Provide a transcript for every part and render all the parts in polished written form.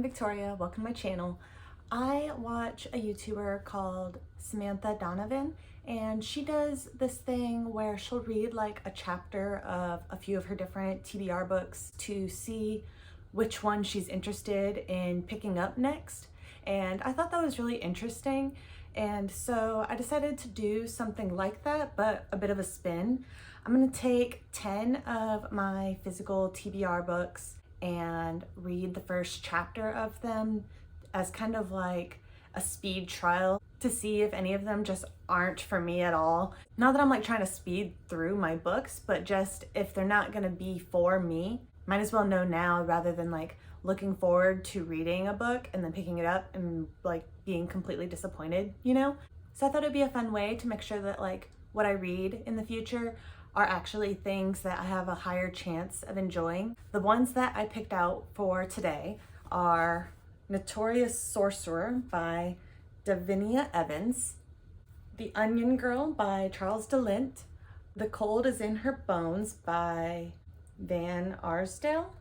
I'm Victoria, welcome to my channel. I watch a YouTuber called Samantha Donovan, and she does this thing where she'll read like a chapter of a few of her different TBR books to see which one she's interested in picking up next. And I thought that was really interesting. And so I decided to do something like that, but a bit of a spin. I'm gonna take 10 of my physical TBR books and read the first chapter of them as kind of like a speed trial to see if any of them just aren't for me at all. Not that I'm like trying to speed through my books, but just if they're not gonna be for me, might as well know now rather than like looking forward to reading a book and then picking it up and like being completely disappointed, you know? So I thought it'd be a fun way to make sure that like what I read in the future are actually things that I have a higher chance of enjoying. The ones that I picked out for today are Notorious Sorcerer by Davinia Evans, The Onion Girl by Charles DeLint, The Cold is in Her Bones by Van Arsdale,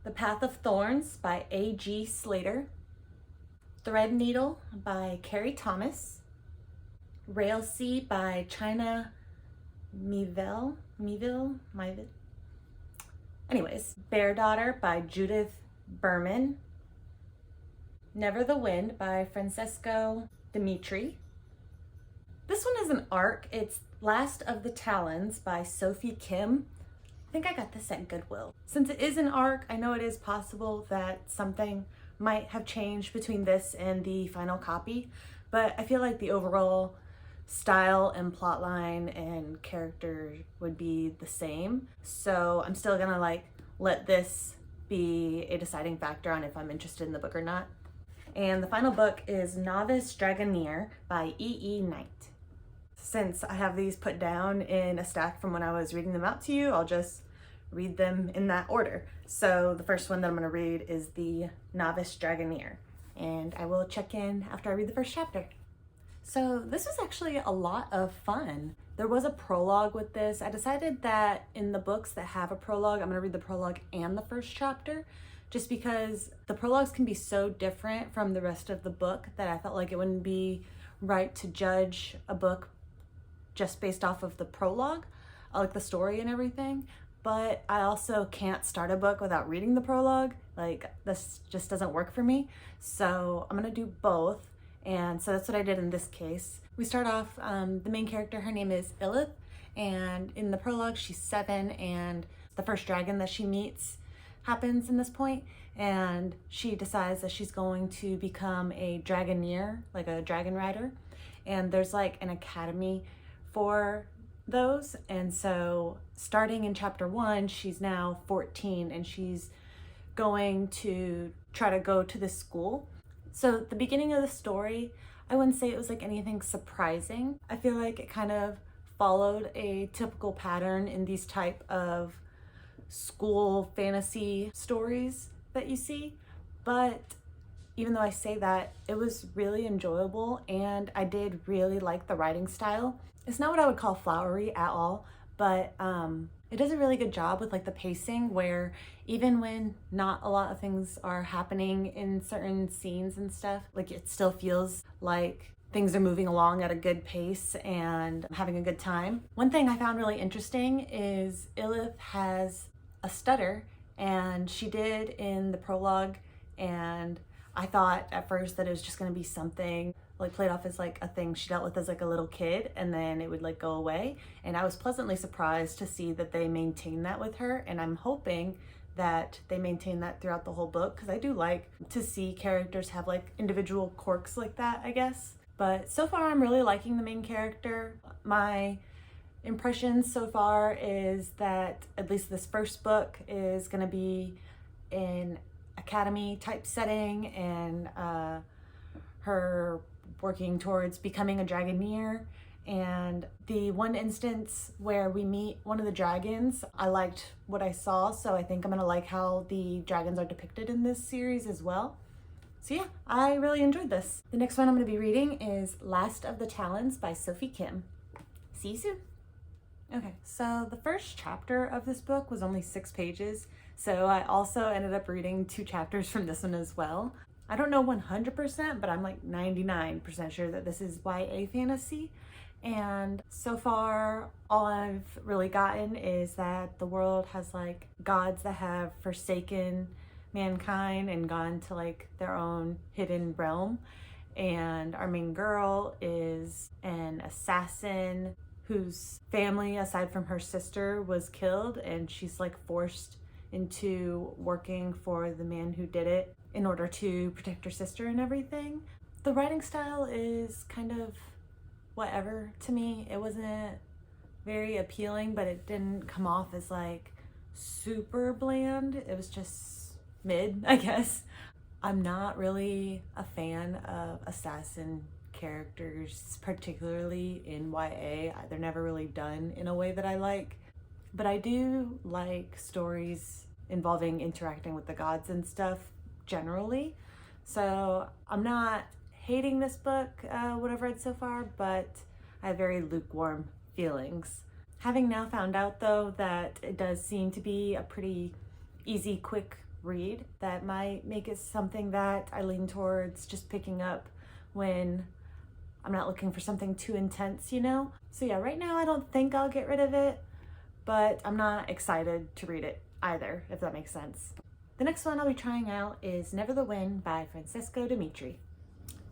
The Path of Thorns by A.G. Slater, Threadneedle by Carrie Thomas, Railsea by China Mieville. Anyways, Bear Daughter by Judith Berman, Never the Wind by Francesco Dimitri. This one is an ARC. It's Last of the Talons by Sophie Kim. I think I got this at Goodwill. Since it is an ARC, I know it is possible that something might have changed between this and the final copy, but I feel like the overall style and plotline and character would be the same. So I'm still gonna like let this be a deciding factor on if I'm interested in the book or not. And the final book is Novice Dragoner by E.E. Knight. Since I have these put down in a stack from when I was reading them out to you, I'll just read them in that order. So the first one that I'm gonna read is the Novice Dragoner, and I will check in after I read the first chapter. So this was actually a lot of fun. There was a prologue with this. I decided that in the books that have a prologue, I'm gonna read the prologue and the first chapter, just because the prologues can be so different from the rest of the book that I felt like it wouldn't be right to judge a book just based off of the prologue. I like the story and everything, but I also can't start a book without reading the prologue. Like, this just doesn't work for me. So I'm gonna do both. And so that's what I did in this case. We start off, the main character, her name is Illith, and in the prologue she's 7, and the first dragon that she meets happens in this point, and she decides that she's going to become a dragoneer, like a dragon rider, and there's like an academy for those. And so starting in chapter 1, she's now 14 and she's going to try to go to this school. So the beginning of the story, I wouldn't say it was like anything surprising. I feel like it kind of followed a typical pattern in these type of school fantasy stories that you see. But even though I say that, it was really enjoyable and I did really like the writing style. It's not what I would call flowery at all, but it does a really good job with like the pacing, where even when not a lot of things are happening in certain scenes and stuff, like it still feels like things are moving along at a good pace and having a good time. One thing I found really interesting is Illith has a stutter, and she did in the prologue, and I thought at first that it was just going to be something like played off as like a thing she dealt with as like a little kid, and then it would like go away. And I was pleasantly surprised to see that they maintain that with her, and I'm hoping that they maintain that throughout the whole book, because I do like to see characters have like individual quirks like that, I guess. But so far I'm really liking the main character. My impressions so far is that at least this first book is going to be an academy type setting, and her working towards becoming a dragoneer. And the one instance where we meet one of the dragons, I liked what I saw, so I think I'm gonna like how the dragons are depicted in this series as well. So yeah, I really enjoyed this. The next one I'm gonna be reading is Last of the Talons by Sophie Kim. See you soon. Okay, so the first chapter of this book was only 6 pages, So I also ended up reading 2 chapters from this one as well. I don't know 100%, but I'm like 99% sure that this is YA fantasy. And so far, all I've really gotten is that the world has like gods that have forsaken mankind and gone to like their own hidden realm. And our main girl is an assassin whose family, aside from her sister, was killed, and she's like forced into working for the man who did it in order to protect her sister and everything. The writing style is kind of whatever to me. It wasn't very appealing, but it didn't come off as like super bland. It was just mid, I guess. I'm not really a fan of assassin characters, particularly in YA. They're never really done in a way that I like. But I do like stories involving interacting with the gods and stuff generally. So I'm not hating this book, what I've read so far, but I have very lukewarm feelings. Having now found out though that it does seem to be a pretty easy, quick read, that might make it something that I lean towards just picking up when I'm not looking for something too intense, you know? So yeah, right now I don't think I'll get rid of it, but I'm not excited to read it either, if that makes sense. The next one I'll be trying out is Never the Wind by Francesco Dimitri.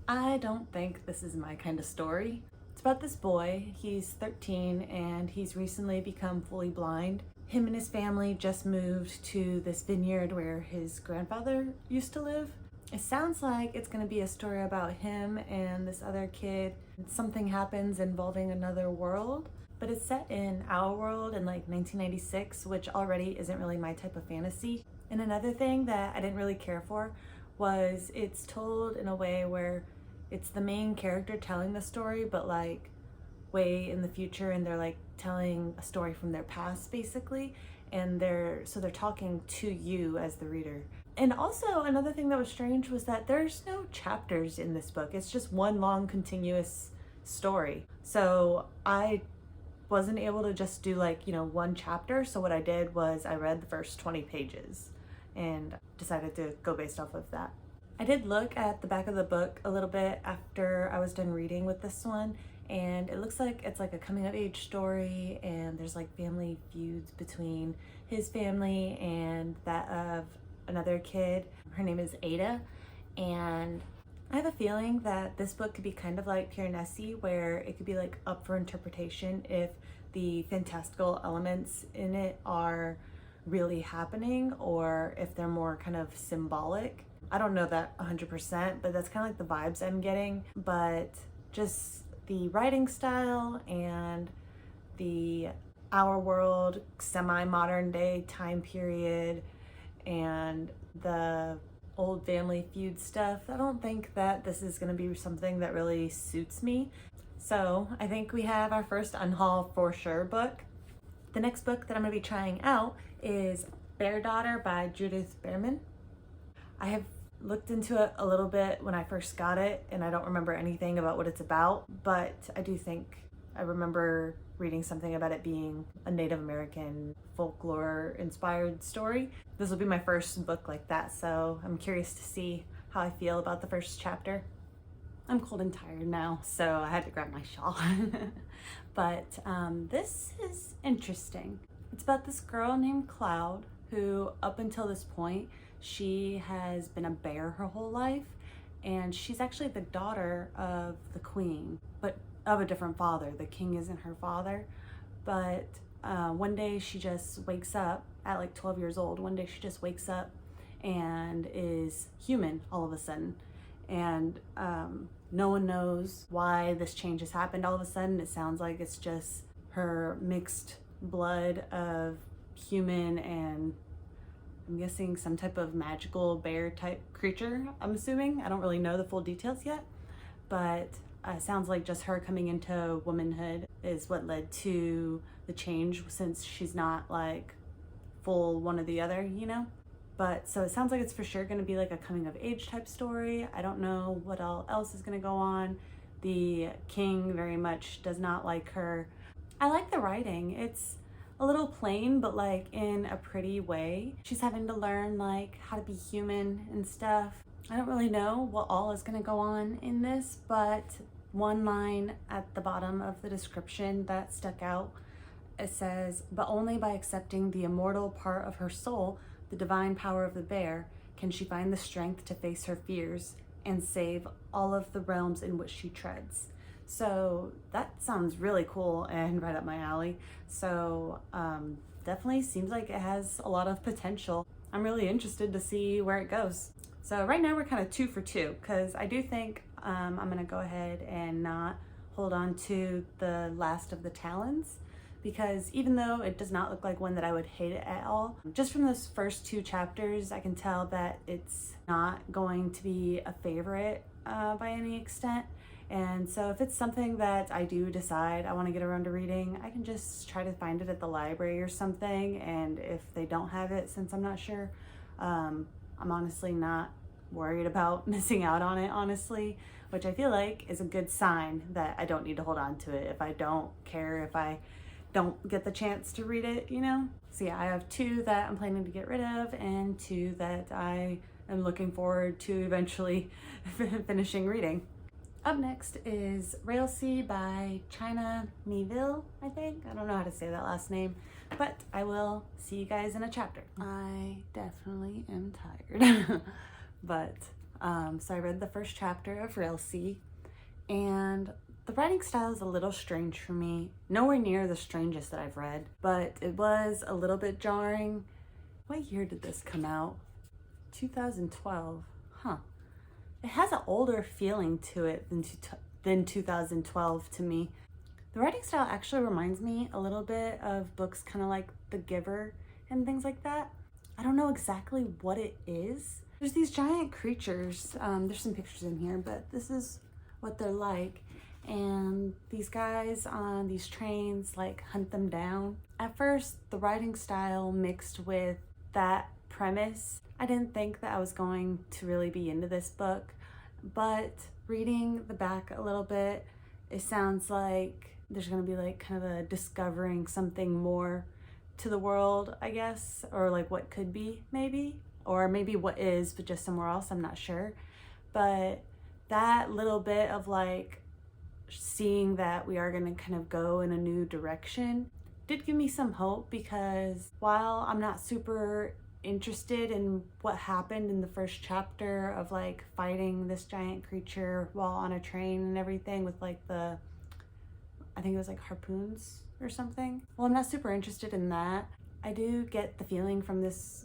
I don't think this is my kind of story. It's about this boy. He's 13 and he's recently become fully blind. Him and his family just moved to this vineyard where his grandfather used to live. It sounds like it's going to be a story about him and this other kid. Something happens involving another world, but it's set in our world in like 1996, which already isn't really my type of fantasy. And another thing that I didn't really care for was it's told in a way where it's the main character telling the story, but like way in the future, and they're like telling a story from their past basically, and they're talking to you as the reader. And also another thing that was strange was that there's no chapters in this book. It's just one long continuous story. So I wasn't able to just do like, you know, one chapter. So what I did was I read the first 20 pages and decided to go based off of that. I did look at the back of the book a little bit after I was done reading with this one, and it looks like it's like a coming of age story, and there's like family feuds between his family and that of another kid. Her name is Ada, and I have a feeling that this book could be kind of like Pure Nessie, where it could be like up for interpretation if the fantastical elements in it are really happening or if they're more kind of symbolic. I don't know that 100%, but that's kind of like the vibes I'm getting. But just the writing style and the our world, semi-modern day time period, and the old family feud stuff, I don't think that this is going to be something that really suits me. So I think we have our first Unhaul for sure book. The next book that I'm going to be trying out is Bear Daughter by Judith Behrman. I have looked into it a little bit when I first got it, and I don't remember anything about what it's about, but I do think I remember reading something about it being a Native American folklore inspired story. This will be my first book like that, so I'm curious to see how I feel about the first chapter. I'm cold and tired now, so I had to grab my shawl. But this is interesting. It's about this girl named Cloud who, up until this point, she has been a bear her whole life, and she's actually the daughter of the queen, but of a different father. The king isn't her father, but one day she just wakes up at like 12 years old. One day she just wakes up and is human all of a sudden, and no one knows why this change has happened all of a sudden. It sounds like it's just her mixed blood of human and, I'm guessing, some type of magical bear type creature, I'm assuming. I don't really know the full details yet, but sounds like just her coming into womanhood is what led to the change, since she's not like full one or the other, you know? But so it sounds like it's for sure going to be like a coming of age type story. I don't know what all else is going to go on. The king very much does not like her. I like the writing. It's a a little plain, but like in a pretty way. She's having to learn like how to be human and stuff. I don't really know what all is going to go on in this, but one line at the bottom of the description that stuck out, it says, but only by accepting the immortal part of her soul, the divine power of the bear, can she find the strength to face her fears and save all of the realms in which she treads. So that sounds really cool and right up my alley. So definitely seems like it has a lot of potential. I'm really interested to see where it goes. So right now we're kind of 2 for 2, because I do think I'm gonna go ahead and not hold on to the last of the talons, because even though it does not look like one that I would hate it at all, just from those first 2 chapters, I can tell that it's not going to be a favorite by any extent. And so if it's something that I do decide I want to get around to reading, I can just try to find it at the library or something. And if they don't have it, since I'm not sure, I'm honestly not worried about missing out on it, honestly, which I feel like is a good sign that I don't need to hold on to it if I don't care, if I don't get the chance to read it, you know? So yeah, I have 2 that I'm planning to get rid of and 2 that I am looking forward to eventually finishing reading. Up next is Railsea by China Miéville, I think. I don't know how to say that last name, but I will see you guys in a chapter. I definitely am tired. But, so I read the first chapter of Railsea, and the writing style is a little strange for me. Nowhere near the strangest that I've read, but it was a little bit jarring. What year did this come out? 2012, huh. It has an older feeling to it than 2012 to me. The writing style actually reminds me a little bit of books kind of like The Giver and things like that. I don't know exactly what it is. There's these giant creatures. There's some pictures in here, but this is what they're like. And these guys on these trains like hunt them down. At first, the writing style mixed with that premise, I didn't think that I was going to really be into this book, but reading the back a little bit, it sounds like there's gonna be like kind of a discovering something more to the world, I guess, or like what could be maybe, or maybe what is, but just somewhere else, I'm not sure. But that little bit of like seeing that we are gonna kind of go in a new direction did give me some hope, because while I'm not super interested in what happened in the first chapter of like fighting this giant creature while on a train and everything with like the, I think it was like harpoons or something. Well, I'm not super interested in that. I do get the feeling from this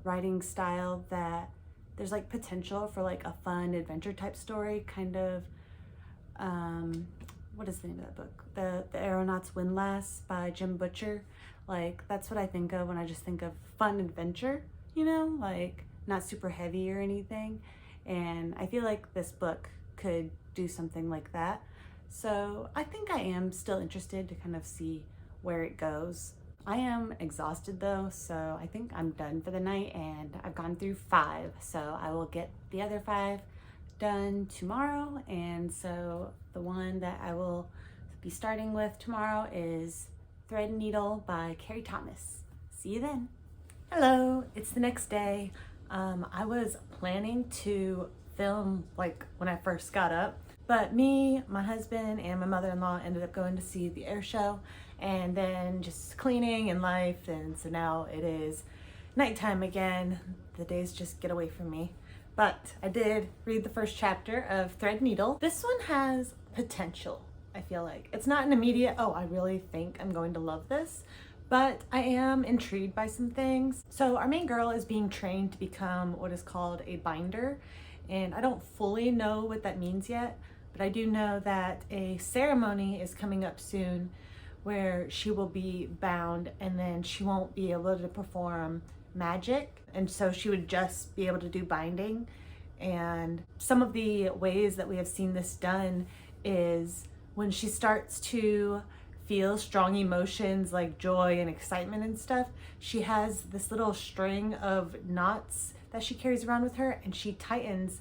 writing style that there's like potential for like a fun adventure type story, kind of, what is the name of that book? The Aeronaut's Windlass by Jim Butcher. Like, that's what I think of when I just think of fun adventure, you know, like not super heavy or anything. And I feel like this book could do something like that. So I think I am still interested to kind of see where it goes. I am exhausted though, so I think I'm done for the night, and I've gone through 5. So I will get the other 5 done tomorrow. And so the one that I will be starting with tomorrow is Thread and Needle by Carrie Thomas. See you then. Hello, it's the next day. I was planning to film like when I first got up, but me, my husband, and my mother-in-law ended up going to see the air show, and then just cleaning and life, and so now it is nighttime again. The days just get away from me. But I did read the first chapter of Thread and Needle. This one has potential. I feel like it's not an immediate, oh, I really think I'm going to love this, but I am intrigued by some things. So our main girl is being trained to become what is called a binder, and I don't fully know what that means yet, but I do know that a ceremony is coming up soon where she will be bound, and then she won't be able to perform magic, and so she would just be able to do binding. And some of the ways that we have seen this done is when she starts to feel strong emotions like joy and excitement and stuff, she has this little string of knots that she carries around with her, and she tightens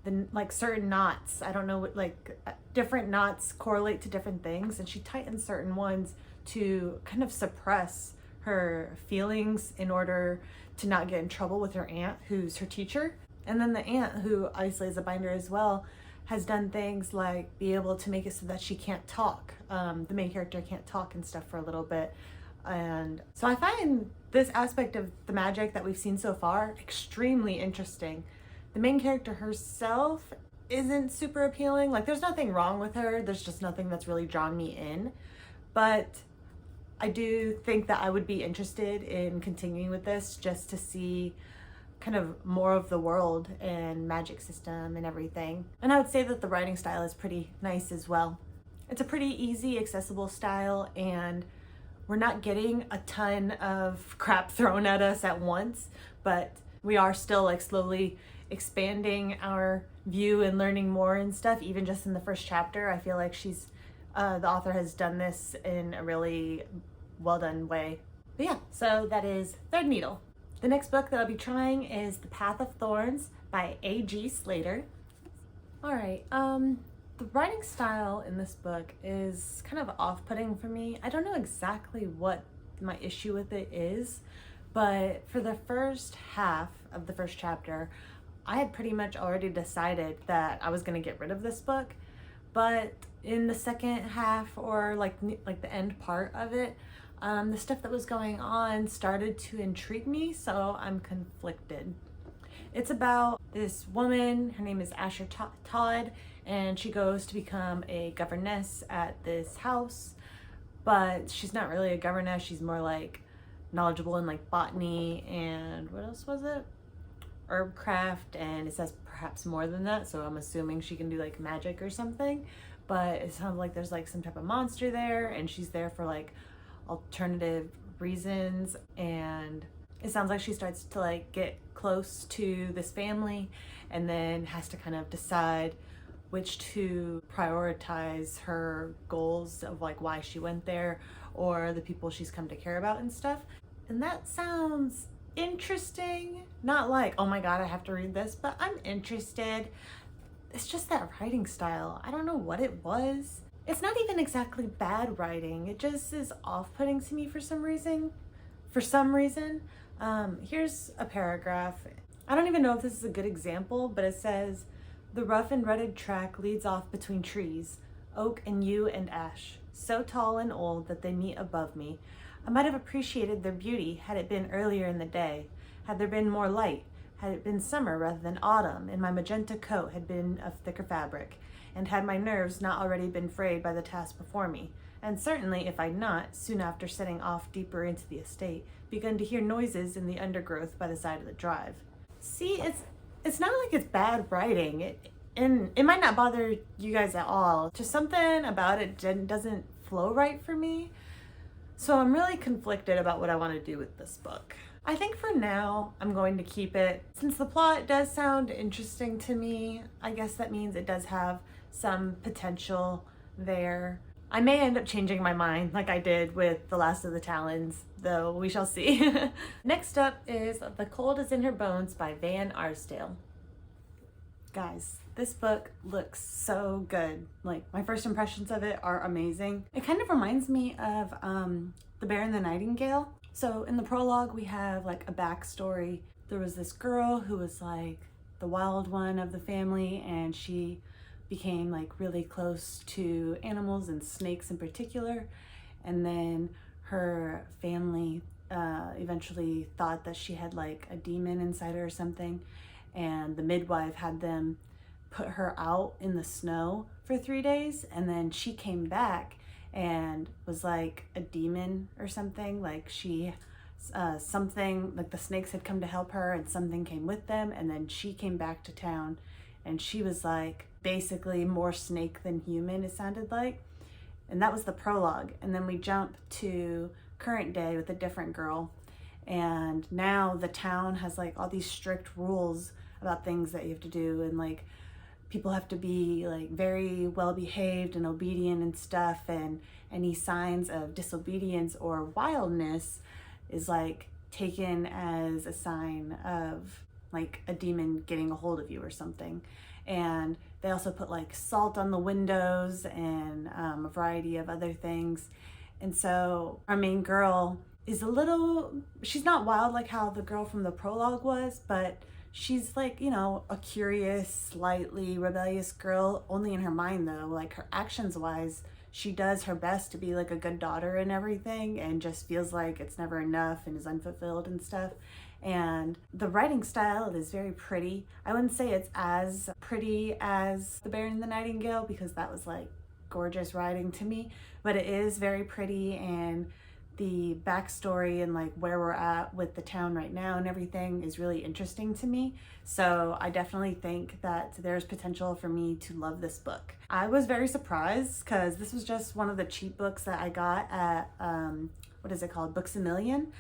the like certain knots. I don't know what, like different knots correlate to different things, and she tightens certain ones to kind of suppress her feelings in order to not get in trouble with her aunt, who's her teacher. And then the aunt, who obviously is a binder as well, has done things like be able to make it so that she can't talk. The main character can't talk and stuff for a little bit. And so I find this aspect of the magic that we've seen so far extremely interesting. The main character herself isn't super appealing. Like, there's nothing wrong with her. There's just nothing that's really drawn me in. But I do think that I would be interested in continuing with this just to see kind of more of the world and magic system and everything. And I would say that the writing style is pretty nice as well. It's a pretty easy, accessible style, and we're not getting a ton of crap thrown at us at once, but we are still like slowly expanding our view and learning more and stuff. Even just in the first chapter, I feel like the author has done this in a really well done way. But yeah, so that is Third Needle. The next book that I'll be trying is The Path of Thorns by A.G. Slater. All right, the writing style in this book is kind of off-putting for me. I don't know exactly what my issue with it is, but for the first half of the first chapter, I had pretty much already decided that I was going to get rid of this book. But in the second half, or like the end part of it, the stuff that was going on started to intrigue me, so I'm conflicted. It's about this woman, her name is Asher Todd, and she goes to become a governess at this house, but she's not really a governess. She's more like knowledgeable in like botany and what else was it? Herbcraft, and it says perhaps more than that, so I'm assuming she can do like magic or something. But it sounds like there's like some type of monster there, and she's there for like alternative reasons, and it sounds like she starts to like get close to this family and then has to kind of decide which to prioritize her goals of like why she went there or the people she's come to care about and stuff. And that sounds interesting. Not like, oh my god, I have to read this, but I'm interested. It's just that writing style. I don't know what it was. It's not even exactly bad writing. It just is off-putting to me for some reason. Here's a paragraph. I don't even know if this is a good example, but it says, "The rough and rutted track leads off between trees, oak and yew and ash, so tall and old that they meet above me. I might have appreciated their beauty had it been earlier in the day, had there been more light, had it been summer rather than autumn, and my magenta coat had been of thicker fabric, and had my nerves not already been frayed by the task before me, and certainly if I'd not, soon after setting off deeper into the estate, begun to hear noises in the undergrowth by the side of the drive." See, it's not like it's bad writing, and it might not bother you guys at all. Just something about it doesn't flow right for me. So I'm really conflicted about what I want to do with this book. I think for now, I'm going to keep it. Since the plot does sound interesting to me, I guess that means it does have some potential there. I may end up changing my mind like I did with The Last of the Talons, though we shall see. Next up is The Cold is in Her Bones by Van Arsdale. Guys, this book looks so good. Like, my first impressions of it are amazing. It kind of reminds me of The Bear and the Nightingale. So in the prologue, we have like a backstory. There was this girl who was like the wild one of the family, and she became like really close to animals and snakes in particular. And then her family eventually thought that she had like a demon inside her or something. And the midwife had them put her out in the snow for 3 days. And then she came back and was like a demon or something. Like something, like the snakes had come to help her and something came with them. And then she came back to town and she was like basically more snake than human, it sounded like. And that was the prologue. And then we jump to current day with a different girl. And now the town has like all these strict rules about things that you have to do, and like people have to be like very well behaved and obedient and stuff, and any signs of disobedience or wildness is like taken as a sign of like a demon getting a hold of you or something. And they also put like salt on the windows and a variety of other things. And so our main girl is she's not wild like how the girl from the prologue was, but she's like, you know, a curious, slightly rebellious girl, only in her mind though. Like her actions wise, she does her best to be like a good daughter and everything, and just feels like it's never enough and is unfulfilled and stuff. And the writing style is very pretty. I wouldn't say it's as pretty as The Bear and the Nightingale, because that was like gorgeous writing to me, but it is very pretty, and the backstory and like where we're at with the town right now and everything is really interesting to me. So I definitely think that there's potential for me to love this book. I was very surprised because this was just one of the cheap books that I got at, what is it called? Books A Million.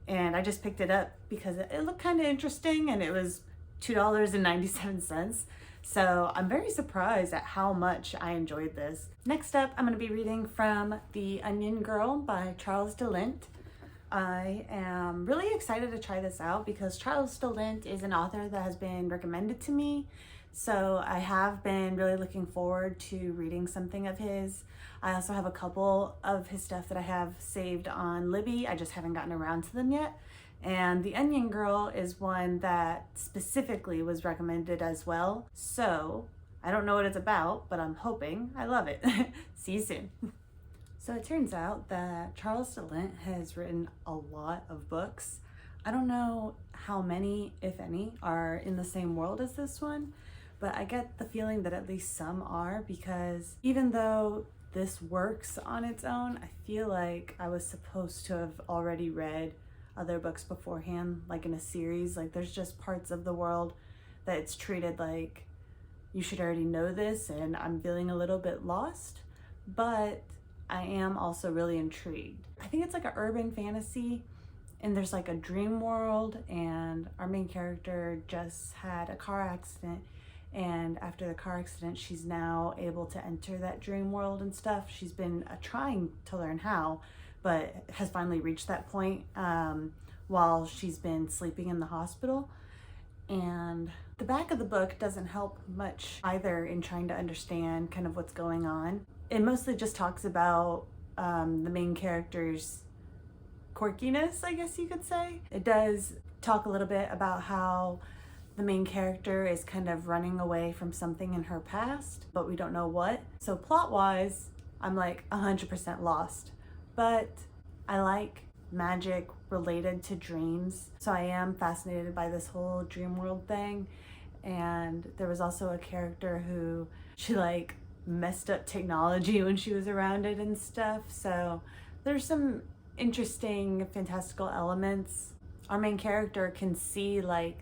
And I just picked it up because it looked kind of interesting, and it was $2.97. So I'm very surprised at how much I enjoyed this. Next up, I'm going to be reading from The Onion Girl by Charles DeLint. I am really excited to try this out because Charles DeLint is an author that has been recommended to me. So I have been really looking forward to reading something of his. I also have a couple of his stuff that I have saved on Libby. I just haven't gotten around to them yet. And The Onion Girl is one that specifically was recommended as well. So I don't know what it's about, but I'm hoping I love it. See you soon. So it turns out that Charles DeLint has written a lot of books. I don't know how many, if any, are in the same world as this one, but I get the feeling that at least some are, because even though this works on its own, I feel like I was supposed to have already read other books beforehand, like in a series. Like there's just parts of the world that it's treated like you should already know this, and I'm feeling a little bit lost, but I am also really intrigued. I think it's like an urban fantasy, and there's like a dream world, and our main character just had a car accident, and after the car accident she's now able to enter that dream world and stuff. She's been trying to learn how, but has finally reached that point while she's been sleeping in the hospital. And the back of the book doesn't help much either in trying to understand kind of what's going on. It mostly just talks about the main character's quirkiness, I guess you could say. It does talk a little bit about how the main character is kind of running away from something in her past, but we don't know what. So plot-wise, I'm like 100% lost. But I like magic related to dreams, so I am fascinated by this whole dream world thing. And there was also a character who she like messed up technology when she was around it and stuff, so there's some interesting fantastical elements. Our main character can see like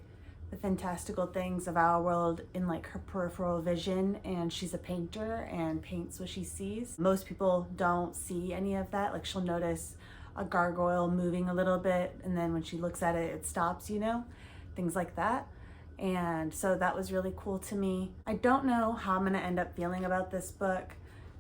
the fantastical things of our world in like her peripheral vision, and she's a painter and paints what she sees. Most people don't see any of that. Like she'll notice a gargoyle moving a little bit, and then when she looks at it, it stops, you know, things like that. And so that was really cool to me. I don't know how I'm gonna end up feeling about this book,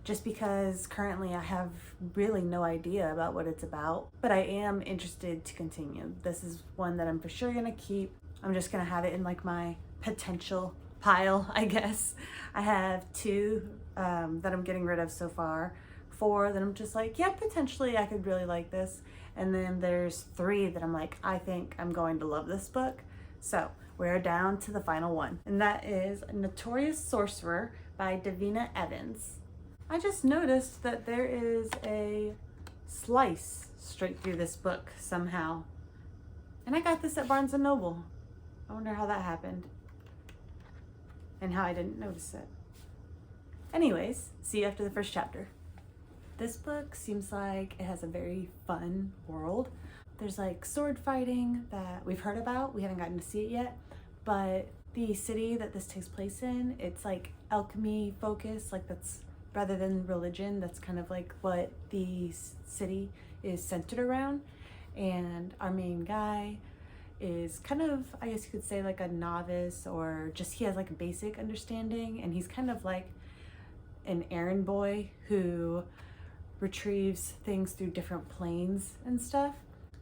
just because currently I have really no idea about what it's about, but I am interested to continue. This is one that I'm for sure gonna keep. I'm just gonna have it in like my potential pile, I guess. I have 2 that I'm getting rid of so far, 4 that I'm just like, yeah, potentially I could really like this. And then there's 3 that I'm like, I think I'm going to love this book. So we're down to the final one, and that is Notorious Sorcerer by Davina Evans. I just noticed that there is a slice straight through this book somehow. And I got this at Barnes & Noble. I wonder how that happened and how I didn't notice it. Anyways, see you after the first chapter. This book seems like it has a very fun world. There's like sword fighting that we've heard about. We haven't gotten to see it yet, but the city that this takes place in, it's like alchemy focused, like that's rather than religion. That's kind of like what the city is centered around. And our main guy is kind of, I guess you could say, like a novice, or just he has like a basic understanding, and he's kind of like an errand boy who retrieves things through different planes and stuff.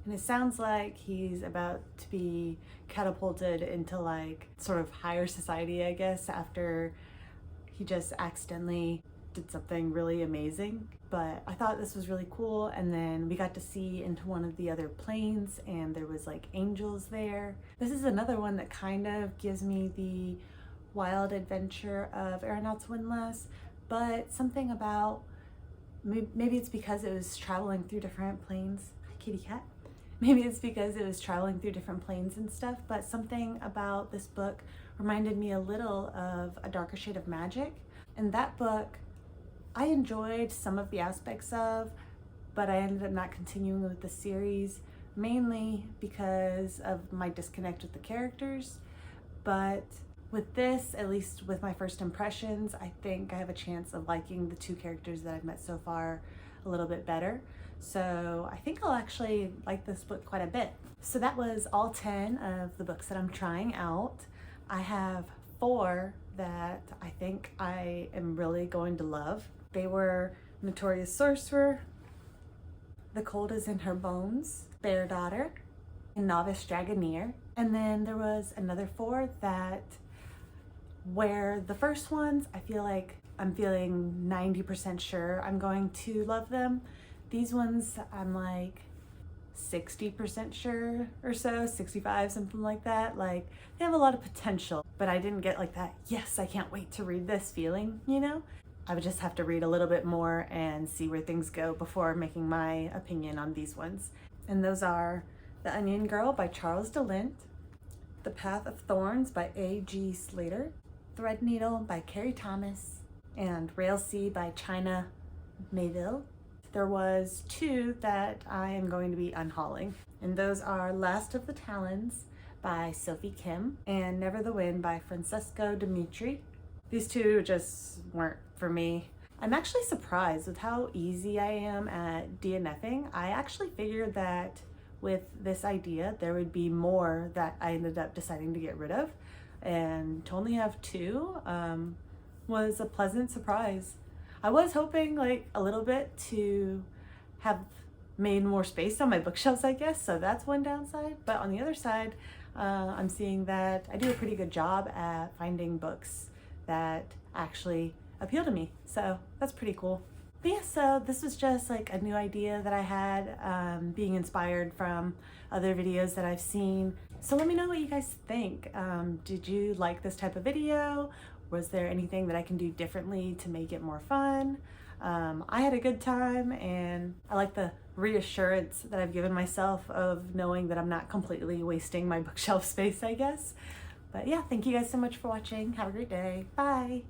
And it sounds like he's about to be catapulted into like sort of higher society, I guess, after he just accidentally did something really amazing. But I thought this was really cool, and then we got to see into one of the other planes, and there was like angels there. This is another one that kind of gives me the wild adventure of Aeronauts Windlass, but something about, maybe it's because it was traveling through different planes. Hi, kitty cat. Maybe it's because it was traveling through different planes and stuff, but something about this book reminded me a little of A Darker Shade of Magic. And that book, I enjoyed some of the aspects of, but I ended up not continuing with the series, mainly because of my disconnect with the characters. But with this, at least with my first impressions, I think I have a chance of liking the two characters that I've met so far a little bit better. So I think I'll actually like this book quite a bit. So that was all 10 of the books that I'm trying out. I have 4 that I think I am really going to love. They were Notorious Sorcerer, The Cold is in Her Bones, Bear Daughter, and Novice Dragoner. And then there was another 4 that, where the first ones, I feel like I'm feeling 90% sure I'm going to love them. These ones, I'm like 60% sure or so, 65, something like that. Like, they have a lot of potential, but I didn't get like that, yes, I can't wait to read this feeling, you know? I would just have to read a little bit more and see where things go before making my opinion on these ones. And those are The Onion Girl by Charles DeLint, The Path of Thorns by A.G. Slater, Threadneedle by Carrie Thomas, and Railsea by China Mayville. There was 2 that I am going to be unhauling, and those are Last of the Talons by Sophie Kim and Never the Wind by Francesco Dimitri. These 2 just weren't for me. I'm actually surprised with how easy I am at DNFing. I actually figured that with this idea there would be more that I ended up deciding to get rid of, and to only have 2 was a pleasant surprise. I was hoping like a little bit to have made more space on my bookshelves, I guess, so that's one downside. But on the other side, I'm seeing that I do a pretty good job at finding books that actually appeal to me, so that's pretty cool. But yeah, so this was just like a new idea that I had, being inspired from other videos that I've seen. So let me know what you guys think. Did you like this type of video? Was there anything that I can do differently to make it more fun? I had a good time, and I like the reassurance that I've given myself of knowing that I'm not completely wasting my bookshelf space, I guess. But yeah, thank you guys so much for watching. Have a great day. Bye.